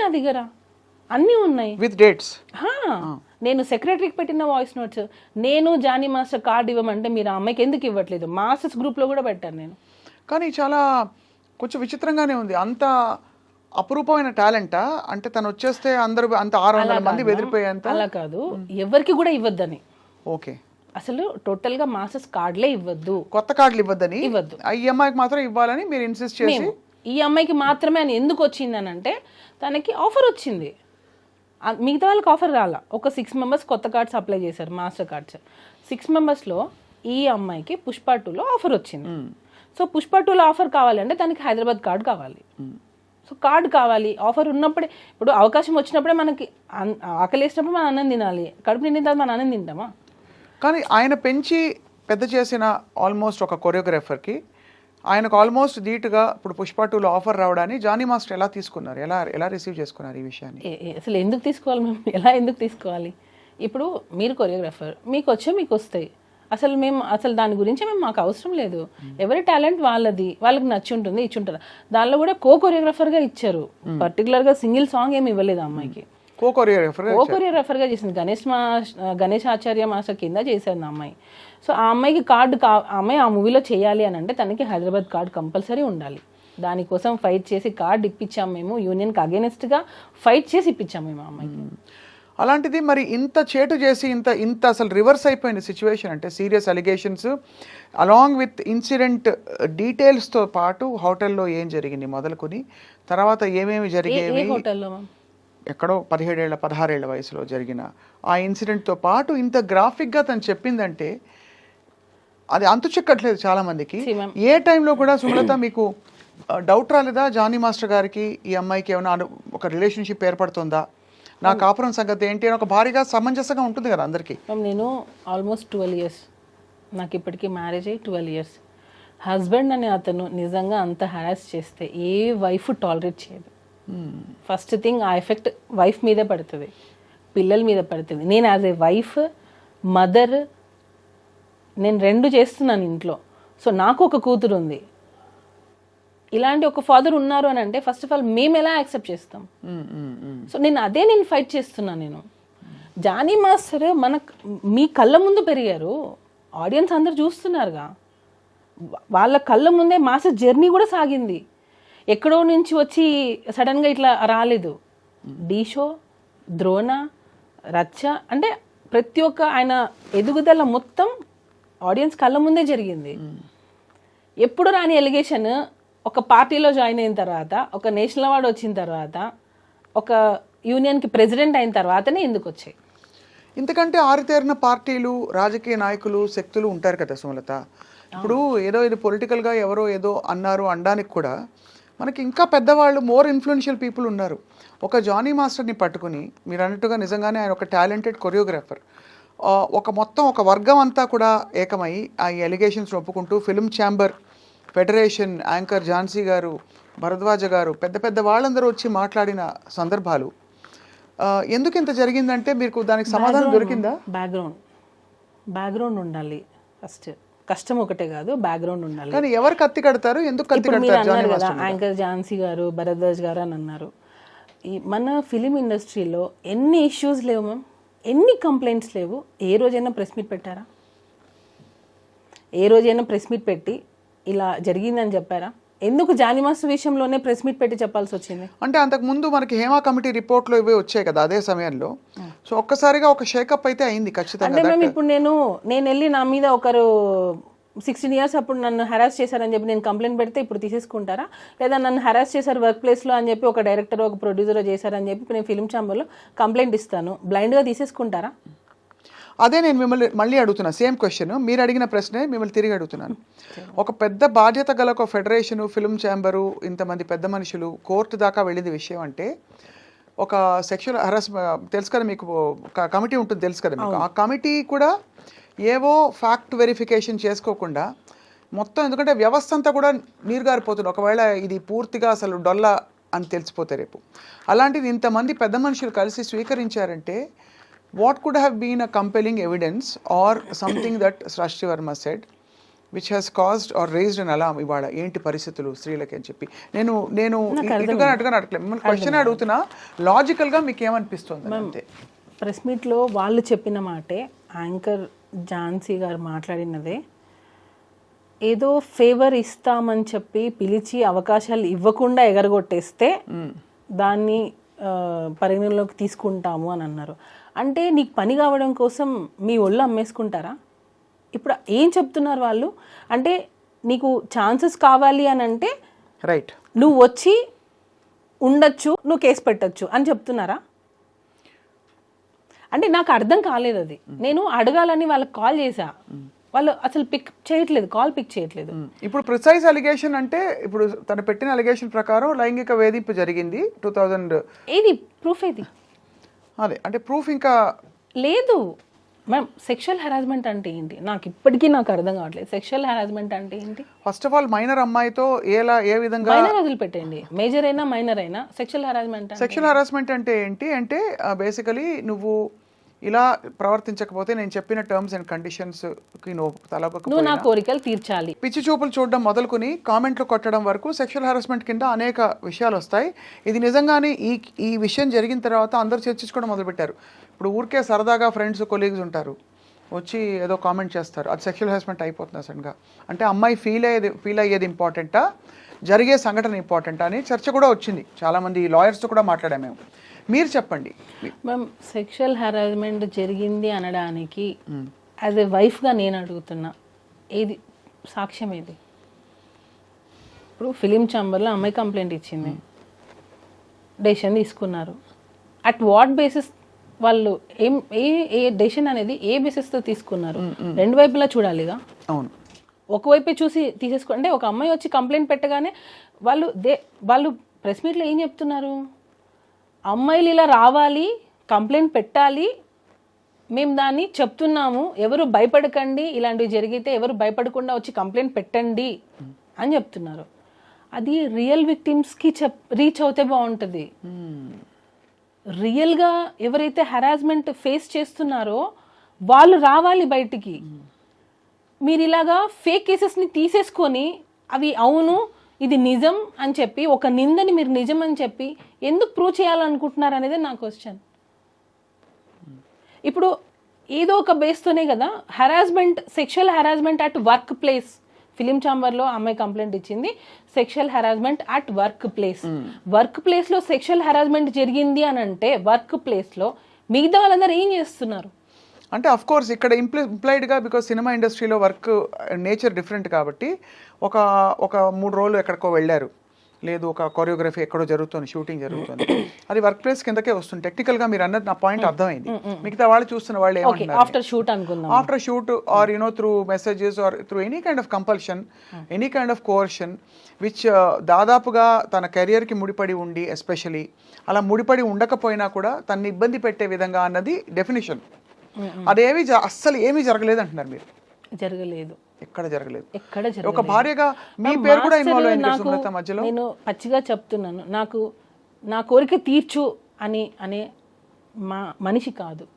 నా దగ్గర అన్నీ ఉన్నాయి విత్ డేట్స్. నేను సెక్రటరీకి పెట్టిన వాయిస్ నోట్స్, నేను జానీ మాస్టర్ కార్డు ఇవ్వమంటే మీరు ఆ అమ్మాయికి ఎందుకు ఇవ్వట్లేదు, మాస్టర్స్ గ్రూప్లో కూడా పెట్టాను నేను. కానీ చాలా కొంచెం విచిత్రంగానే ఉంది. అంత అపురూపమైన టాలెంటా? అంటే తను వచ్చేస్తే అందరూ అంత 600 మంది బెదిరిపోయేంత? అలా కాదు, ఎవరికి కూడా ఇవ్వద్దని. ఓకే, అసలు టోటల్ గా మాస్టర్స్ కార్డులే ఇవ్వద్దు, కొత్త కార్డులు ఇవ్వద్దని. ఈ అమ్మాయికి మాత్రం ఇవ్వాలని మీరు ఇన్సిస్ట్ చేసి. ఈ అమ్మాయికి మాత్రమే అని ఎందుకు వచ్చింది అని అంటే తనకి ఆఫర్ వచ్చింది, మిగతా వాళ్ళకి ఆఫర్ రాలా. ఒక 6 members కొత్త కార్డ్స్ అప్లై చేశారు, మాస్టర్ కార్డ్స్. 6 membersలో ఈ అమ్మాయికి పుష్ప 2లో ఆఫర్ వచ్చింది. సో పుష్ప 2లో ఆఫర్ కావాలి అంటే దానికి హైదరాబాద్ కార్డు కావాలి. సో కార్డు కావాలి, ఆఫర్ ఉన్నప్పుడే. ఇప్పుడు అవకాశం వచ్చినప్పుడే మనకి ఆకలి వేసినప్పుడు మనం అన్నం తినాలి, కడుపు నిండిన తర్వాత మనం అన్నం తింటామా? కానీ ఆయన పెంచి పెద్ద చేసిన ఆల్మోస్ట్ ఒక కొరియోగ్రాఫర్కి ఆయనకు ఆల్మోస్ట్ ధీటుగా ఇప్పుడు పుష్ప 2లో ఆఫర్ రావడాన్ని జానీ మాస్టర్ ఎలా తీసుకున్నారు, ఎలా రిసీవ్ చేసుకున్నారు ఈ విషయాన్ని? అసలు ఎందుకు తీసుకోవాలి మేము, ఎలా ఎందుకు తీసుకోవాలి? ఇప్పుడు మీరు కొరియోగ్రాఫర్, మీకు వస్తాయి. అసలు దాని గురించి మాకు అవసరం లేదు. ఎవరి టాలెంట్ వాళ్ళది, వాళ్ళకి నచ్చి ఉంటుంది, ఇచ్చి ఉంటారు. దానిలో కూడా కొరియోగ్రాఫర్గా ఇచ్చారు, పర్టికులర్గా సింగిల్ సాంగ్ ఏమి ఇవ్వలేదు అమ్మాయికి. కొరియోగ్రాఫర్గా చేసింది గణేష్ ఆచార్య మాస్టర్ కింద చేసేది ఆ అమ్మాయి. సో ఆ అమ్మాయికి అమ్మాయి ఆ మూవీలో చేయాలి అని అంటే తనకి హైదరాబాద్ కార్డు కంపల్సరీ ఉండాలి. దానికోసం ఫైట్ చేసి కార్డు ఇప్పించాము మేము, యూనియన్కి అగేనెస్ట్గా ఫైట్ చేసి ఇప్పించాము మేము ఆ అమ్మాయికి. అలాంటిది మరి ఇంత చేటు చేసి ఇంత అసలు రివర్స్ అయిపోయిన సిచ్యువేషన్ అంటే serious allegations along with incident డీటెయిల్స్తో పాటు హోటల్లో ఏం జరిగింది మొదలుకొని తర్వాత ఏమేమి జరిగేవి, హోటల్లో ఎక్కడో 16 ఏళ్ల వయసులో జరిగిన ఆ ఇన్సిడెంట్తో పాటు ఇంత గ్రాఫిక్గా తను చెప్పిందంటే అది అంతు చిక్కట్లేదు చాలామందికి. ఏ టైంలో కూడా సుమలత మీకు డౌట్ రాలేదా జానీ మాస్టర్ గారికి ఈ అమ్మాయికి ఏమైనా ఒక రిలేషన్షిప్ ఏర్పడుతుందా, నా కాపురం సంగతి ఏంటి అని ఒక భారీగా సమంజసంగా ఉంటుంది కదా అందరికీ? నేను ఆల్మోస్ట్ 12 years, నాకు ఇప్పటికీ మ్యారేజ్ అయ్యి 12 years. హస్బెండ్ అనే అతను నిజంగా అంత హరాస్ చేస్తే ఏ వైఫ్ టాలరేట్ చేయదు. ఫస్ట్ థింగ్ ఆ ఎఫెక్ట్ వైఫ్ మీదే పడుతుంది, పిల్లల మీద పడుతుంది. నేను యాజ్ ఏ వైఫ్, మదర్, నేను 2 చేస్తున్నాను ఇంట్లో. సో నాకు ఒక కూతురు ఉంది, ఇలాంటి ఒక ఫాదర్ ఉన్నారు అని అంటే ఫస్ట్ ఆఫ్ ఆల్ మేము ఎలా యాక్సెప్ట్ చేస్తాం? సో నేను ఫైట్ చేస్తున్నాను. నేను జానీ మాస్టర్ మీ కళ్ళ ముందు పెరిగారు, ఆడియన్స్ అందరు చూస్తున్నారుగా, వాళ్ళ కళ్ళ ముందే మాస్టర్ జర్నీ కూడా సాగింది. ఎక్కడో నుంచి వచ్చి సడన్గా ఇట్లా రాలేదు. డీ షో, ద్రోణ, రచ్చ అంటే ప్రతి ఒక్క ఆయన ఎదుగుదల మొత్తం ఆడియన్స్ కళ్ళ ముందే జరిగింది. ఎప్పుడు రాని ఎలిగేషన్ ఒక పార్టీలో జాయిన్ అయిన తర్వాత, ఒక నేషనల్ అవార్డు వచ్చిన తర్వాత, ఒక యూనియన్కి ప్రెసిడెంట్ అయిన తర్వాతనే ఎందుకు వచ్చాయి? ఇంతకంటే ఆరితేరిన పార్టీలు, రాజకీయ నాయకులు, శక్తులు ఉంటారు కదా సుమలత. ఇప్పుడు ఇది పొలిటికల్గా ఎవరో ఏదో అన్నారు అనడానికి కూడా మనకి ఇంకా పెద్దవాళ్ళు, మోర్ ఇన్ఫ్లుయెన్షియల్ పీపుల్ ఉన్నారు. ఒక జానీ మాస్టర్ని పట్టుకుని మీరు అన్నట్టుగా నిజంగానే ఆయన ఒక టాలెంటెడ్ కొరియోగ్రాఫర్, ఒక వర్గం అంతా కూడా ఏకమై ఆ ఎలిగేషన్స్ ఒప్పుకుంటూ film chamber, federation, anchor Jhansi గారు, భరద్వాజ గారు, పెద్ద వాళ్ళందరూ వచ్చి మాట్లాడిన సందర్భాలు. ఎందుకు ఇంత జరిగిందంటే మీకు దానికి సమాధానం దొరికిందా? బ్యాక్గ్రౌండ్ ఉండాలి ఫస్ట్. కష్టం ఒకటే కాదు, బ్యాక్గ్రౌండ్ ఉండాలి. కానీ ఎవరు కత్తి కడతారు, ఎందుకు కత్తి కడతారు? యాంకర్ ఝాన్సీ గారు, భరద్వాజ్ గారు అని అన్నారు. మన ఫిలిం ఇండస్ట్రీలో ఎన్ని ఇష్యూస్ లేవు మ్యామ్, ఎన్ని కంప్లైంట్స్ లేవు. ఏ రోజైనా ప్రెస్ మీట్ పెట్టారా? ఏ రోజైనా ప్రెస్ మీట్ పెట్టి ఇలా జరిగిందని చెప్పారా? ఎందుకు జానీ మాస్టర్ విషయంలోనే ప్రెస్ మీట్ పెట్టి చెప్పాల్సి వచ్చింది? అంటే అంతకు ముందు మనకి హేమా కమిటీ రిపోర్ట్లో ఇవి వచ్చాయి కదా అదే సమయంలో. సో ఒక్కసారిగా ఒక షేకప్ అయితే అయింది ఖచ్చితంగా. అంటే మేము ఇప్పుడు నేను వెళ్ళి నా మీద ఒకరు 16 years అప్పుడు నన్ను హెరాస్ చేశారని చెప్పి నేను కంప్లైంట్ పెడితే ఇప్పుడు తీసేసుకుంటారా? లేదా నన్ను హెరాస్ చేశారు వర్క్ ప్లేస్లో అని చెప్పి ఒక డైరెక్టర్, ఒక ప్రొడ్యూసర్ చేశారని చెప్పి నేను ఫిల్మ్ ఛాంబర్లో కంప్లైంట్ ఇస్తాను, బ్లైండ్గా తీసేసుకుంటారా? అదే నేను మిమ్మల్ని మళ్ళీ అడుగుతున్నా, సేమ్ క్వశ్చన్ మీరు అడిగిన ప్రశ్నే మిమ్మల్ని తిరిగి అడుగుతున్నాను. ఒక పెద్ద బాధ్యత గల ఒక ఫెడరేషను, ఫిల్మ్ ఛాంబరు, ఇంతమంది పెద్ద మనుషులు కోర్టు దాకా వెళ్ళింది విషయం అంటే ఒక సెక్షువల్ హరాస్ తెలుసు కదా మీకు, కమిటీ ఉంటుంది తెలుసు కదా మీకు. ఆ కమిటీ కూడా ఏవో ఫ్యాక్ట్ వెరిఫికేషన్ చేసుకోకుండా మొత్తం, ఎందుకంటే వ్యవస్థ అంతా కూడా నీరుగారిపోతుంది ఒకవేళ ఇది పూర్తిగా అసలు డొల్ల అని తెలిసిపోతే రేపు. అలాంటిది ఇంతమంది పెద్ద మనుషులు కలిసి స్వీకరించారంటే what could have been a compelling evidence or something that Srashti Verma said which has caused or raised an alarm ఇవాళ ఏంటి పరిస్థితులు స్త్రీలకి అని చెప్పి. నేను ఇటుగా అడగలేదు మిమ్మల్ని క్వశ్చన్ అడుగుతున్నా, లాజికల్గా మీకు ఏమనిపిస్తుంది అంతే. ప్రెస్ మీట్లో వాళ్ళు చెప్పిన మాటే, యాంకర్ ఝాన్సీ గారు మాట్లాడినదే, ఏదో ఫేవర్ ఇస్తామని చెప్పి పిలిచి అవకాశాలు ఇవ్వకుండా ఎగరగొట్టేస్తే దాన్ని పరిగణలోకి తీసుకుంటాము అని అన్నారు. అంటే నీకు పని కావడం కోసం మీ ఒళ్ళు అమ్మేసుకుంటారా? ఇప్పుడు ఏం చెప్తున్నారు వాళ్ళు అంటే, నీకు ఛాన్సెస్ కావాలి అని అంటే రైట్ నువ్వు వచ్చి ఉండొచ్చు, నువ్వు కేసు పెట్టచ్చు అని చెప్తున్నారా? అంటే నాకు అర్థం కాలేదు అది. నేను అడగాలని వాళ్ళకి కాల్ చేశా, వాళ్ళు అసలు పిక్ చేయట్లేదు, కాల్ పిక్ చేయట్లేదు. ఇప్పుడు ప్రిసైజ్ అలిగేషన్ అంటే ఇప్పుడు తను పెట్టిన అలిగేషన్ ప్రకారం లైంగిక వేధింపు జరిగింది 2000. ఏది ప్రూఫ్ ఏది? అదే అంటే ప్రూఫ్ ఇంకా లేదు మ్యామ్. సెక్షువల్ హెరాస్మెంట్ అంటే ఏంటి నాకు ఇప్పటికీ అర్థం కావట్లేదు. సెక్షువల్ హెరాస్మెంట్ అంటే ఏంటి? ఫస్ట్ ఆఫ్ ఆల్ మైనర్ అమ్మాయితో ఏ విధంగా, మైనర్ వదిలిపెట్టండి, మేజర్ అయినా మైనర్ అయినా సెక్షువల్ హెరాస్మెంట్. సెక్షువల్ హెరాస్మెంట్ అంటే ఏంటి అంటే బేసికలీ నువ్వు ఇలా ప్రవర్తించకపోతే నేను చెప్పిన టర్మ్స్ అండ్ కండిషన్స్ కి నువ్వు నా కోరికలు తీర్చాలి, పిచ్చి చూపులు చూడడం మొదలుకొని కామెంట్లు కొట్టడం వరకు సెక్షువల్ హెరాస్మెంట్ కింద అనేక విషయాలు వస్తాయి. ఇది నిజంగానే ఈ విషయం జరిగిన తర్వాత అందరూ చర్చించుకోవడం మొదలుపెట్టారు. ఇప్పుడు ఊరికే సరదాగా ఫ్రెండ్స్ కొలీగ్స్ ఉంటారు, వచ్చి ఏదో కామెంట్ చేస్తారు, అది సెక్షువల్ హెరాస్మెంట్ అయిపోతుంది సడన్గా. అంటే అమ్మాయి ఫీల్ అయ్యేది ఇంపార్టెంటా, జరిగే సంఘటన ఇంపార్టెంటా అని చర్చ కూడా వచ్చింది. చాలామంది లాయర్స్తో కూడా మాట్లాడాము మేము. మీరు చెప్పండి మ్యామ్. సెక్షువల్ హెరాస్మెంట్ జరిగింది అనడానికి యాజ్ ఎ వైఫ్గా నేను అడుగుతున్నా, ఏది సాక్ష్యం ఏది? ఇప్పుడు ఫిలిం ఛాంబర్లో అమ్మాయి కంప్లైంట్ ఇచ్చింది, డెసిషన్ తీసుకున్నారు. అట్ వాట్ బేసిస్ వాళ్ళు ఏ డెసిషన్ అనేది ఏ బేసిస్తో తీసుకున్నారు? రెండు వైపులా చూడాలిగా. అవును, ఒకవైపే చూసి తీసేసుకో అంటే ఒక అమ్మాయి వచ్చి కంప్లైంట్ పెట్టగానే వాళ్ళు ప్రెస్ మీట్లో ఏం చెప్తున్నారు? అమ్మాయిలు ఇలా రావాలి, కంప్లైంట్ పెట్టాలి, మేము దాన్ని చెప్తున్నాము, ఎవరు భయపడకండి, ఇలాంటివి జరిగితే ఎవరు భయపడకుండా వచ్చి కంప్లైంట్ పెట్టండి అని చెప్తున్నారు. అది రియల్ విక్టిమ్స్కి రీచ్ అవుతే బాగుంటుంది. రియల్గా ఎవరైతే హెరాస్మెంట్ ఫేస్ చేస్తున్నారో వాళ్ళు రావాలి బయటికి. మీరు ఇలాగా ఫేక్ కేసెస్ని తీసేసుకొని అవి అవును ఇది నిజం అని చెప్పి ఒక నిందని మీరు నిజం అని చెప్పి ఎందుకు ప్రూవ్ చేయాలనుకుంటున్నారు అనేది నా క్వశ్చన్. ఇప్పుడు ఏదో ఒక బేస్తోనే కదా harassment, sexual harassment at workplace. Film ఛాంబర్లో అమ్మాయి కంప్లైంట్ ఇచ్చింది, sexual harassment at workplace. Work ప్లేస్లో సెక్షువల్ హెరాస్మెంట్ జరిగింది అని అంటే వర్క్ ప్లేస్లో మిగతా వాళ్ళందరూ ఏం చేస్తున్నారు? అంటే అఫ్ కోర్స్ ఇక్కడ ఇంప్లైడ్గా బికాజ్ సినిమా ఇండస్ట్రీలో వర్క్ నేచర్ డిఫరెంట్ కాబట్టి ఒక 3 రోజులు ఎక్కడికో వెళ్ళారు, లేదు ఒక కొరియోగ్రఫీ ఎక్కడో జరుగుతుంది, షూటింగ్ జరుగుతుంది, అది వర్క్ ప్లేస్ కిందకే వస్తుంది. టెక్నికల్గా మీరు అన్నది నా పాయింట్ అర్థమైంది. మిగతా వాళ్ళు చూస్తున్న వాళ్ళు ఏమంటున్నారు, ఆఫ్టర్ షూట్ అనుకుందాం, after shoot or through messages or through any kind of compulsion, any kind of coercion which దాదాపుగా తన కెరియర్కి ముడిపడి ఉండి, ఎస్పెషలీ అలా ముడిపడి ఉండకపోయినా కూడా తనని ఇబ్బంది పెట్టే విధంగా అన్నది డెఫినేషన్. అదేమి అస్సలు ఏమీ జరగలేదు అంటున్నారు మీరు. జరగలేదు, ఎక్కడ జరగలేదు. ఒక భార్యగా మీ పేరు కూడా ఇన్వాల్వ్ అయింది సుమలత మధ్యలో. నేను పచ్చిగా చెప్తున్నాను, నాకు నా కోరిక తీర్చు అనే మనిషి కాదు.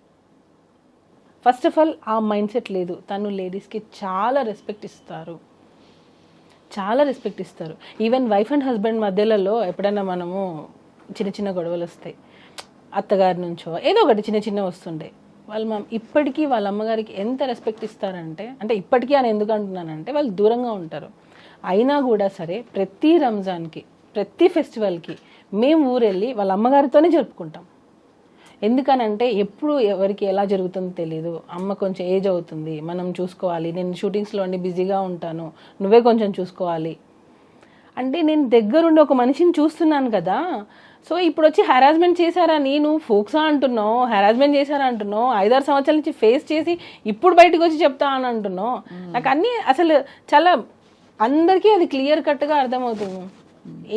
ఫస్ట్ ఆఫ్ ఆల్ ఆ మైండ్ సెట్ లేదు. తను లేడీస్కి చాలా రెస్పెక్ట్ ఇస్తారు, చాలా రెస్పెక్ట్ ఇస్తారు. ఈవెన్ వైఫ్ అండ్ హస్బెండ్ మధ్యలలో ఎప్పుడైనా మనము చిన్న గొడవలు వస్తాయి, అత్తగారి నుంచో ఏదో ఒకటి చిన్న వస్తుండే, వాళ్ళు ఇప్పటికీ వాళ్ళ అమ్మగారికి ఎంత రెస్పెక్ట్ ఇస్తారంటే, అంటే ఇప్పటికీ అని ఎందుకు అంటున్నానంటే వాళ్ళు దూరంగా ఉంటారు అయినా కూడా సరే ప్రతి రంజాన్కి ప్రతి ఫెస్టివల్కి మేము ఊరెళ్ళి వాళ్ళ అమ్మగారితోనే జరుపుకుంటాం. ఎందుకనంటే ఎప్పుడు ఎవరికి ఎలా జరుగుతుందో తెలియదు. అమ్మ కొంచెం ఏజ్ అవుతుంది, మనం చూసుకోవాలి, నేను షూటింగ్స్లో అన్ని బిజీగా ఉంటాను, నువ్వే కొంచెం చూసుకోవాలి అంటే నేను దగ్గరుండి ఒక మనిషిని చూస్తున్నాను కదా. సో ఇప్పుడు వచ్చి హెరాస్మెంట్ చేశారని నువ్వు ఫోక్సా అంటున్నావు, హెరాస్మెంట్ చేశారంటున్నావు, 5-6 సంవత్సరాల నుంచి ఫేస్ చేసి ఇప్పుడు బయటకు వచ్చి చెప్తా అని అంటున్నావు. నాకు అన్నీ అసలు చాలా అందరికీ అది క్లియర్ కట్గా అర్థమవుతుంది,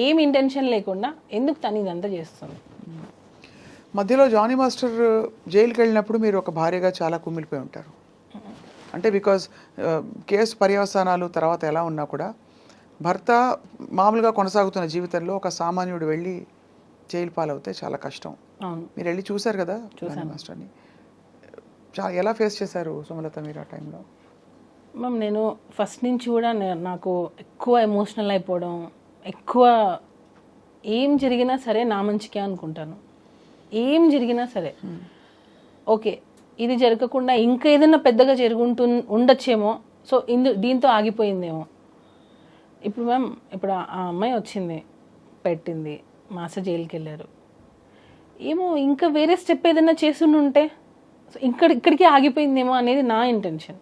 ఏం ఇంటెన్షన్ లేకుండా ఎందుకు తను ఇదంతా చేస్తుంది. మధ్యలో జానీ మాస్టర్ జైలుకి వెళ్ళినప్పుడు మీరు ఒక భార్యగా చాలా కుమిలిపోయి ఉంటారు. అంటే బికాజ్ కేసు పర్యవసానాలు తర్వాత ఎలా ఉన్నా కూడా భర్త మామూలుగా కొనసాగుతున్న జీవితంలో ఒక సామాన్యుడు వెళ్ళి జైలు పాలవుతే చాలా కష్టం. మీరు వెళ్ళి చూశారు కదా జానీ మాస్టర్ని, ఎలా ఫేస్ చేశారు సుమలత మీరు ఆ టైంలో? మ్యామ్ నేను ఫస్ట్ నుంచి కూడా నాకు ఎక్కువ ఎమోషనల్ అయిపోవడం, ఎక్కువ ఏం జరిగినా సరే నా మంచికే అనుకుంటాను. ఏం జరిగినా సరే ఓకే ఇది జరగకుండా ఇంకా ఏదైనా పెద్దగా ఉండొచ్చేమో, సో దీంతో ఆగిపోయిందేమో. ఇప్పుడు మ్యామ్ ఇప్పుడు ఆ అమ్మాయి వచ్చింది, పెట్టింది, మాస్టర్ జైలుకి వెళ్ళారు, ఏమో ఇంకా వేరే స్టెప్ ఏదైనా చేస్తుంటే ఇక్కడికి ఆగిపోయిందేమో అనేది నా ఇంటెన్షన్.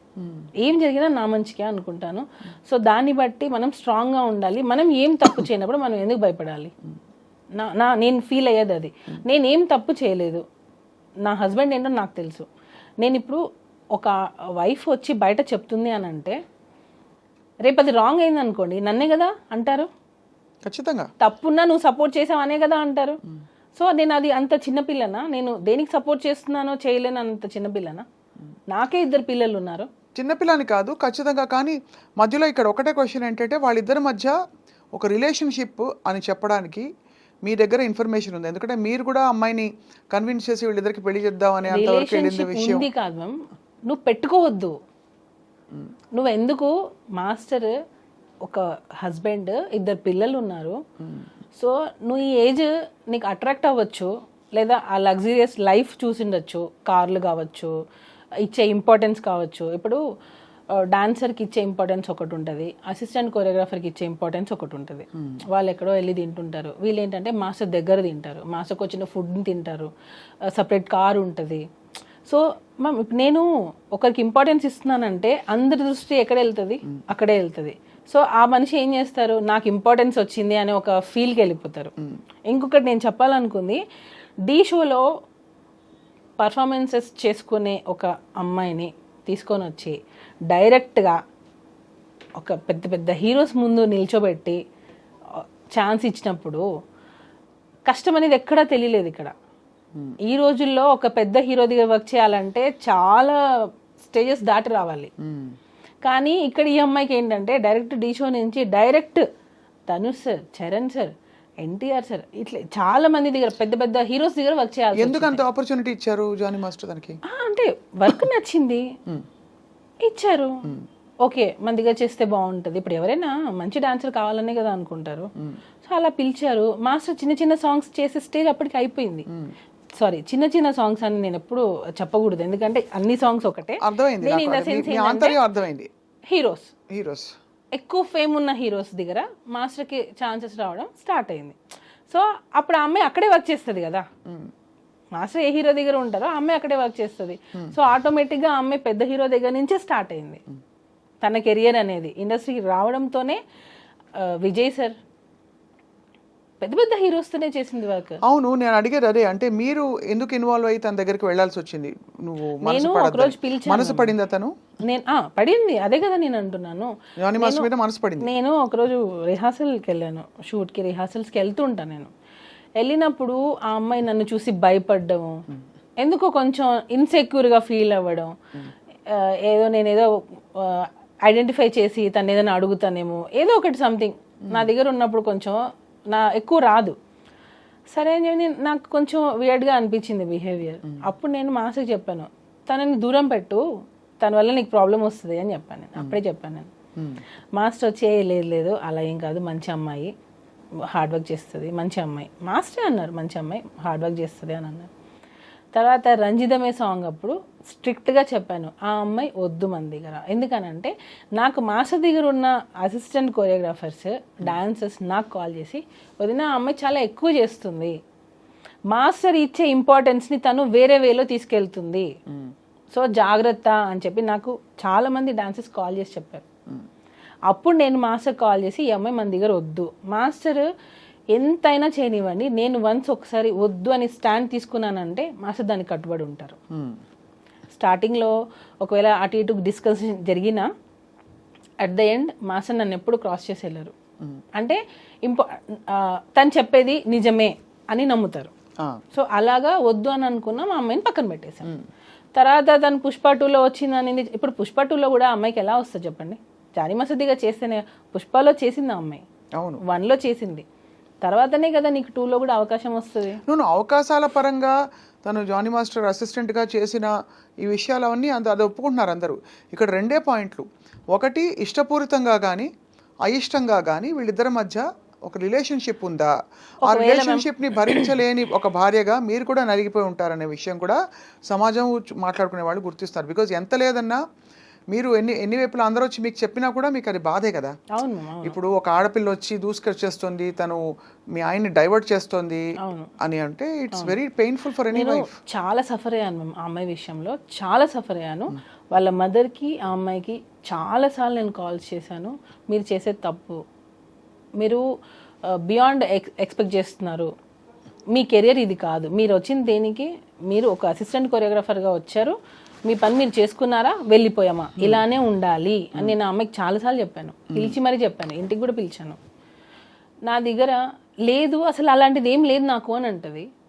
ఏం జరిగినా నా మంచిగా అనుకుంటాను. సో దాన్ని బట్టి మనం స్ట్రాంగ్గా ఉండాలి. మనం ఏం తప్పు చేయనప్పుడు మనం ఎందుకు భయపడాలి? నేను ఫీల్ అయ్యేది అది. నేనేం తప్పు చేయలేదు, నా హస్బెండ్ ఏంటో నాకు తెలుసు. నేను ఇప్పుడు ఒక వైఫ్ వచ్చి బయట చెప్తుంది అని అంటే రేపు అది రాంగ్ అయింది అనుకోండి నన్నే కదా అంటారు, ఖచ్చితంగా తప్పున్నా నువ్వు సపోర్ట్ చేసావు అనే కదా అంటారు. సో నేను అది అంత చిన్నపిల్లనా, నేను దేనికి సపోర్ట్ చేస్తున్నానో చేయలేను అంత చిన్నపిల్లనా? నాకే 2 పిల్లలు ఉన్నారు. చిన్నపిల్లని కాదు ఖచ్చితంగా, కానీ మధ్యలో ఇక్కడ ఒకటే క్వశ్చన్ ఏంటంటే వాళ్ళిద్దరి మధ్య ఒక రిలేషన్షిప్ అని చెప్పడానికి మీ దగ్గర ఇన్ఫర్మేషన్ ఉంది, ఎందుకంటే మీరు కూడా అమ్మాయిని కన్విన్స్ చేసి వీళ్ళిద్దరికి పెళ్లి చేద్దాం అనే అంతవరకు వెళ్ళింది రిలేషన్షిప్ విషయం. ఉంది కాదు మ్యామ్, నువ్వు పెట్టుకోవద్దు. నువ్వు ఎందుకు మాస్టర్ ఒక హస్బెండ్ 2 పిల్లలు ఉన్నారు, సో నువ్వు ఈ ఏజ్ నీకు అట్రాక్ట్ అవ్వచ్చు, లేదా ఆ లగ్జరియస్ లైఫ్ చూసిండొచ్చు, కార్లు కావచ్చు, ఇచ్చే ఇంపార్టెన్స్ కావచ్చు. ఇప్పుడు డాన్సర్కి ఇచ్చే ఇంపార్టెన్స్ ఒకటి ఉంటుంది, అసిస్టెంట్ కొరియోగ్రాఫర్కి ఇచ్చే ఇంపార్టెన్స్ ఒకటి ఉంటుంది. వాళ్ళు ఎక్కడో వెళ్ళి తింటుంటారు, వీళ్ళు ఏంటంటే మాస్టర్ దగ్గర తింటారు, మాస్టర్కి వచ్చిన ఫుడ్ని తింటారు, సపరేట్ కార్ ఉంటుంది. సో మ్యామ్ నేను ఒకరికి ఇంపార్టెన్స్ ఇస్తున్నానంటే అందరి దృష్టి ఎక్కడ వెళ్తుంది, అక్కడే వెళ్తుంది. సో ఆ మనిషి ఏం చేస్తారు, నాకు ఇంపార్టెన్స్ వచ్చింది అనే ఒక ఫీల్కి వెళ్ళిపోతారు. ఇంకొకటి నేను చెప్పాలనుకుంది, ఢీ షోలో పర్ఫార్మెన్సెస్ చేసుకునే ఒక అమ్మాయిని తీసుకొని వచ్చి డైరెక్ట్గా ఒక పెద్ద పెద్ద హీరోస్ ముందు నిల్చోబెట్టి ఛాన్స్ ఇచ్చినప్పుడు కష్టం అనేది ఎక్కడా తెలియలేదు ఇక్కడ. ఈ రోజుల్లో ఒక పెద్ద హీరో దగ్గర వర్క్ చేయాలంటే చాలా స్టేజెస్ దాటి రావాలి. కానీ ఇక్కడ ఈ అమ్మాయికి ఏంటంటే డైరెక్ట్ ఢీ షో నుంచి direct Dhanush sir, Charan sir, NTR sir, ఇట్లా చాలా మంది దగ్గర పెద్ద పెద్ద హీరోస్ దగ్గర వర్క్ చేయాలి. ఎందుకు అంత ఆపర్చునిటీ ఇచ్చారు జానీ మాస్టర్ దానికి? అంటే వర్క్ నచ్చింది, ఇచ్చారు. ఓకే మన దగ్గర చేస్తే బాగుంటుంది. ఇప్పుడు ఎవరైనా మంచి డాన్సర్ కావాలనే కదా అనుకుంటారు. సో అలా పిలిచారు. మాస్టర్ చిన్న చిన్న సాంగ్స్ చేసే స్టేజ్ అప్పటికి అయిపోయింది. సారీ, చిన్న చిన్న సాంగ్స్ అని నేను ఎప్పుడు చెప్పకూడదు, ఎందుకంటే అన్ని సాంగ్స్ ఒకటే. అర్థమైంది. హీరోస్ ఎక్కువ ఫేమ్ ఉన్న హీరోస్ దగ్గర మాస్టర్కి ఛాన్సెస్ రావడం స్టార్ట్ అయింది. సో అప్పుడు ఆ అమ్మాయి అక్కడే వర్క్ చేస్తుంది కదా, మాస్టర్ ఏ హీరో దగ్గర ఉంటారో ఆ అమ్మాయి అక్కడే వర్క్ చేస్తుంది. సో ఆటోమేటిక్గా ఆ అమ్మాయి పెద్ద హీరో దగ్గర నుంచే స్టార్ట్ అయింది తన కెరియర్ అనేది. ఇండస్ట్రీకి రావడంతోనే విజయ్ సార్ పెద్ద పెద్ద హీరోస్తోనే చేసింది వర్క్. అవును, నేను అడిగేది అదే, అంటే మీరు ఎందుకు ఇన్వాల్వ్ అయ్యి తన దగ్గరికి వెళ్ళాల్సి వచ్చింది? నువ్వు నేను ఒకరోజు పిలిచాను. మనసు పడిందా తను? నేను పడింది, అదే కదా నేను అంటున్నాను. మనసు పడింది. నేను ఒకరోజు రిహార్సల్కి వెళ్ళాను, షూట్కి రిహార్సల్స్కి వెళ్తుంటాను. నేను వెళ్ళినప్పుడు ఆ అమ్మాయి నన్ను చూసి భయపడ్డము, ఎందుకో కొంచెం ఇన్సెక్యూర్గా ఫీల్ అవ్వడం, నేనేదో ఐడెంటిఫై చేసి తను ఏదైనా అడుగుతానేమో, ఏదో ఒకటి సంథింగ్ నా దగ్గర ఉన్నప్పుడు కొంచెం ఎక్కువ రాదు. సరే అని చెప్పి నాకు కొంచెం వియర్డ్గా అనిపించింది బిహేవియర్. అప్పుడు నేను మాస్టర్కి చెప్పాను, తనని దూరం పెట్టు, తన వల్ల నీకు ప్రాబ్లం వస్తుంది అని చెప్పాను. నేను అప్పుడే చెప్పాను. నేను మాస్టర్ వచ్చి లేదు అలా ఏం కాదు, మంచి అమ్మాయి, హార్డ్ వర్క్ చేస్తుంది, మంచి అమ్మాయి. మాస్టరే అన్నారు మంచి అమ్మాయి, హార్డ్ వర్క్ చేస్తుంది అని అన్నారు. తర్వాత రంజితమే సాంగ్ అప్పుడు స్ట్రిక్ట్గా చెప్పాను, ఆ అమ్మాయి వద్దు మన దగ్గర. ఎందుకనంటే నాకు మాస్టర్ దగ్గర ఉన్న అసిస్టెంట్ కొరియోగ్రాఫర్స్, డాన్సర్స్ నాకు కాల్ చేసి వదిన ఆ అమ్మాయి చాలా ఎక్కువ చేస్తుంది, మాస్టర్ ఇచ్చే ఇంపార్టెన్స్ని తను వేరే వేలో తీసుకెళ్తుంది, సో జాగ్రత్త అని చెప్పి నాకు చాలామంది డాన్సర్స్ కాల్ చేసి చెప్పారు. అప్పుడు నేను మాస్టర్ కాల్ చేసి ఈ అమ్మాయి మన దగ్గర వద్దు, మాస్టర్ ఎంతైనా చేయనివ్వండి, నేను ఒకసారి వద్దు అని స్టాండ్ తీసుకున్నానంటే మాస్టర్ దానికి కట్టుబడి ఉంటారు. స్టార్టింగ్లో ఒకవేళ అటు ఇటు డిస్కషన్ జరిగినా అట్ ద ఎండ్ మాస్టర్ నన్ను ఎప్పుడు క్రాస్ చేసి వెళ్ళారు. అంటే తను చెప్పేది నిజమే అని నమ్ముతారు. సో అలాగా వద్దు అని అనుకున్నా మా అమ్మాయిని పక్కన పెట్టేశాను. తర్వాత తను పుష్ప 2లో వచ్చిందని, ఇప్పుడు పుష్ప 2లో కూడా అమ్మాయికి ఎలా వస్తుంది చెప్పండి? జానీ మాస్టర్గా చేస్తేనే, పుష్పలో చేసింది ఆ అమ్మాయి, 1లో చేసింది, తర్వాతనే కదా నీకు 2లో కూడా అవకాశం వస్తుంది. నువ్వు అవకాశాల పరంగా తను జానీ మాస్టర్ అసిస్టెంట్గా చేసిన ఈ విషయాలు అవన్నీ అది ఒప్పుకుంటున్నారు అందరూ. ఇక్కడ 2 పాయింట్లు, ఒకటి ఇష్టపూరితంగా కానీ అయిష్టంగా కానీ వీళ్ళిద్దరి మధ్య ఒక రిలేషన్షిప్ ఉందా, ఆ రిలేషన్షిప్ని భరించలేని ఒక భార్యగా మీరు కూడా నలిగిపోయి ఉంటారనే విషయం కూడా సమాజం మాట్లాడుకునే వాళ్ళు గుర్తిస్తారు. బికాజ్ ఎంత లేదన్నా మీరు ఎన్ని వైపులా అందరూ వచ్చి మీకు చెప్పినా కూడా మీకు అది బాధే కదా. ఇప్పుడు ఒక ఆడపిల్ల వచ్చి దూసుకొచ్చేస్తుంది, తను మీ ఆయన్ని డైవర్ట్ చేస్తుంది అని అంటే it's very painful for any wife. చాలా సఫర్ అయ్యాను మ్యామ్ ఆ అమ్మాయి విషయంలో, చాలా సఫర్ అయ్యాను. వాళ్ళ మదర్కి ఆ అమ్మాయికి చాలాసార్లు నేను కాల్స్ చేశాను, మీరు చేసేది తప్పు, మీరు బియాండ్ ఎక్స్పెక్ట్ చేస్తున్నారు, మీ కెరియర్ ఇది కాదు, మీరు వచ్చిన దేనికి, మీరు ఒక అసిస్టెంట్ కొరియోగ్రాఫర్గా వచ్చారు, మీ పని మీరు చేసుకున్నారా వెళ్ళిపోయామా ఇలానే ఉండాలి అని నేను ఆ అమ్మాయికి చాలాసార్లు చెప్పాను, పిలిచి మరీ చెప్పాను, ఇంటికి కూడా పిలిచాను. నా దగ్గర లేదు అసలు అలాంటిది ఏం లేదు నాకు అని అంటది.